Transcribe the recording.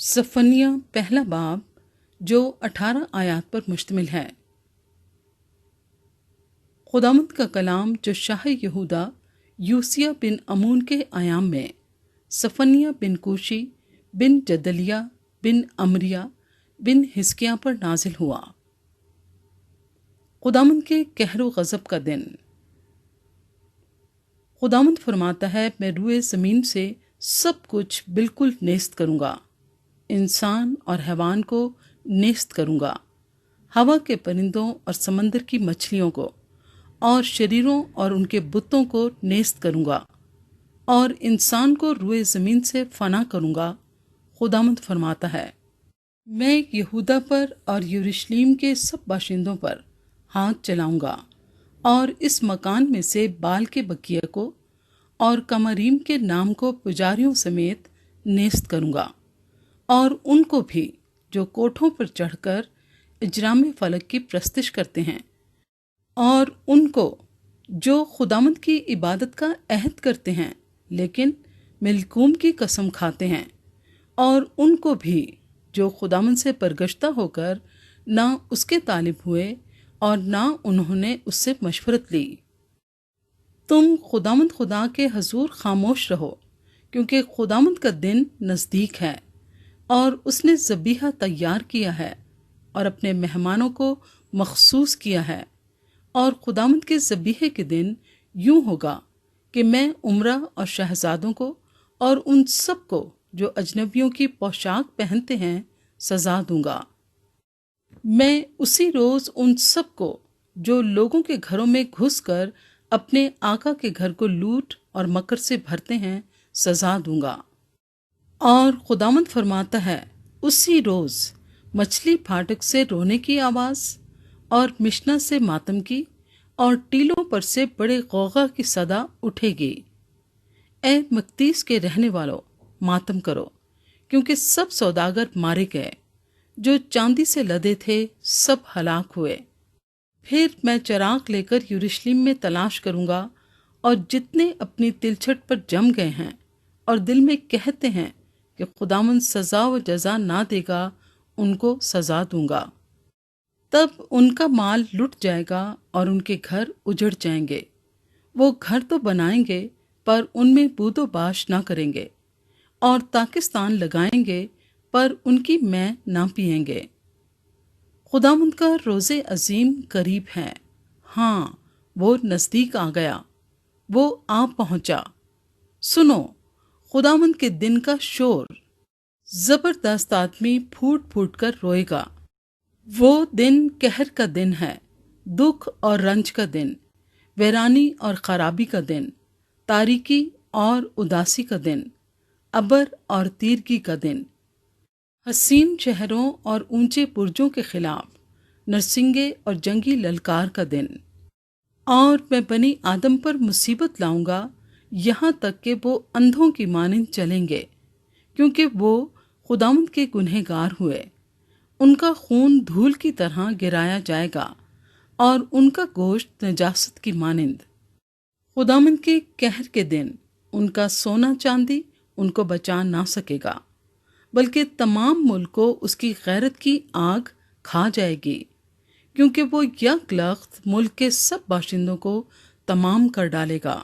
सफनिया पहला बाब जो 18 आयात पर मुश्तमिल है। खुदावंद का कलाम जो शाह यहूदा यूसिया बिन अमून के आयाम में सफनिया बिन कूशी बिन जदलिया बिन अमरिया बिन हिस्किया पर नाजिल हुआ। खुदावंद के कहरो गज़ब का दिन। खुदावंद फरमाता है, मैं रूए ज़मीन से सब कुछ बिल्कुल नेस्त करूँगा, इंसान और हैवान को नेस्त करूँगा, हवा के परिंदों और समंदर की मछलियों को और शरीरों और उनके बुतों को नेस्त करूँगा, और इंसान को रूए ज़मीन से फना करूँगा। खुदावंद फरमाता है, मैं यहूदा पर और यरूशलेम के सब बाशिंदों पर हाथ चलाऊँगा और इस मकान में से बाल के बकिया को और कमरीम के नाम को पुजारियों समेत नेस्त करूँगा, और उनको भी जो कोठों पर चढ़कर इजराम फलक की प्रस्तिश करते हैं, और उनको जो खुदावंद की इबादत का अहद करते हैं लेकिन मिल्कूम की कसम खाते हैं, और उनको भी जो खुदावंद से परगश्ता होकर ना उसके तालिब हुए और ना उन्होंने उससे मशवरत ली। तुम खुदावंद खुदा के हजूर खामोश रहो, क्योंकि खुदावंद का दिन नज़दीक है और उसने ज़बीहा तैयार किया है और अपने मेहमानों को मखसूस किया है। और खुदावंद के ज़बीहे के दिन यूं होगा कि मैं उमरा और शहजादों को और उन सब को जो अजनबियों की पोशाक पहनते हैं सजा दूंगा। मैं उसी रोज़ उन सब को जो लोगों के घरों में घुसकर अपने आका के घर को लूट और मकर से भरते हैं सजा दूंगा। और खुदावंद फरमाता है, उसी रोज़ मछली फाटक से रोने की आवाज़ और मिशना से मातम की और टीलों पर से बड़े गौगा की सदा उठेगी। ए मक्तीस के रहने वालों, मातम करो, क्योंकि सब सौदागर मारे गए, जो चांदी से लदे थे सब हलाक हुए। फिर मैं चराग लेकर यरूशलेम में तलाश करूंगा, और जितने अपनी तिलछट पर जम गए हैं और दिल में कहते हैं कि खुदावंद सजा व जजा ना देगा, उनको सजा दूंगा। तब उनका माल लुट जाएगा और उनके घर उजड़ जाएंगे। वो घर तो बनाएंगे पर उनमें बूदो बाश ना करेंगे, और ताकिस्तान लगाएंगे पर उनकी मैं ना पिएंगे। खुदावंद का रोज़े अजीम करीब है, हाँ वो नज़दीक आ गया, वो आ पहुंचा। सुनो खुदावंद के दिन का शोर, जबरदस्त आदमी फूट फूट कर रोएगा। वो दिन कहर का दिन है, दुख और रंज का दिन, वैरानी और खराबी का दिन, तारीकी और उदासी का दिन, अबर और तीरगी का दिन, हसीन शहरों और ऊंचे बुर्जों के खिलाफ नरसिंगे और जंगी ललकार का दिन। और मैं बनी आदम पर मुसीबत लाऊंगा, यहाँ तक कि वो अंधों की मानिंद चलेंगे, क्योंकि वो खुदावंद के गुनहगार हुए। उनका खून धूल की तरह गिराया जाएगा और उनका गोश्त नजासत की मानिंद। खुदावंद के कहर के दिन उनका सोना चांदी उनको बचा ना सकेगा, बल्कि तमाम मुल्क को उसकी गैरत की आग खा जाएगी, क्योंकि वो यकलख्त मुल्क के सब बाशिंदों को तमाम कर डालेगा।